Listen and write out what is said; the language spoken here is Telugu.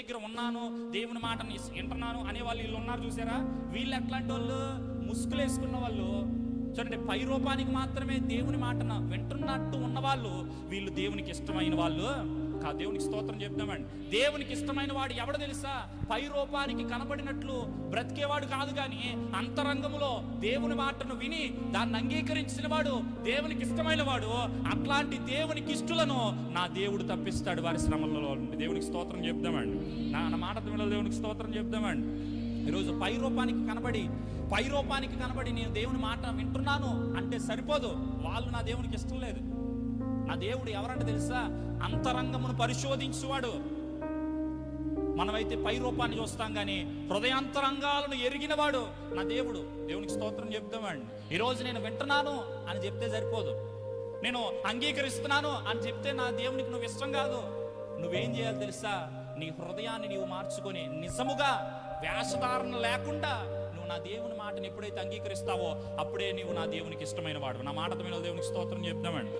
దగ్గర ఉన్నాను, దేవుని మాటని వింటున్నాను అనే వాళ్ళు వీళ్ళు ఉన్నారు చూసారా. వీళ్ళు ఎట్లాంటి వాళ్ళు? ముసుగులు వేసుకున్న వాళ్ళు. చూడండి, పై రూపానికి మాత్రమే దేవుని మాటను వింటున్నట్టు ఉన్నవాళ్ళు వీళ్ళు దేవునికి ఇష్టమైన వాళ్ళు కాదు. దేవునికి స్తోత్రం చెప్తామండి. దేవునికి ఇష్టమైన వాడు ఎవడు తెలుసా? పై రూపానికి కనబడినట్లు బ్రతికేవాడు కాదు, కానీ అంతరంగములో దేవుని మాటను విని దాన్ని అంగీకరించిన వాడు దేవునికి ఇష్టమైన వాడు. అట్లాంటి దేవునికి ఇష్టలను నా దేవుడు తప్పిస్తాడు వారి శ్రమలలో. దేవునికి స్తోత్రం చెప్తామండి. నా మాట దేవునికి స్తోత్రం చెప్తామండి. ఈరోజు పై రూపానికి కనబడి నేను దేవుని మాట వింటున్నాను అంటే సరిపోదు. వాళ్ళు నా దేవునికి ఇష్టం లేదు. నా దేవుడు ఎవరంటే తెలుసా? అంతరంగమును పరిశోధించువాడు. మనమైతే పై రూపాన్ని చూస్తాం, కానీ హృదయాంతరంగాలను ఎరిగినవాడు నా దేవుడు. దేవునికి స్తోత్రం చెప్తామండి. ఈరోజు నేను వింటున్నాను అని చెప్తే సరిపోదు. నేను అంగీకరిస్తున్నాను అని చెప్తే నా దేవునికి నువ్వు ఇష్టం కాదు. నువ్వేం చేయాలి తెలుసా? నీ హృదయాన్ని నీవు మార్చుకొని నిజముగా వేషధారణ లేకుండా నువ్వు నా దేవుని మాటని ఎప్పుడైతే అంగీకరిస్తావో అప్పుడే నీవు నా దేవునికి ఇష్టమైన వాడు. నా మాట దేవునికి స్తోత్రం చెప్తామండి.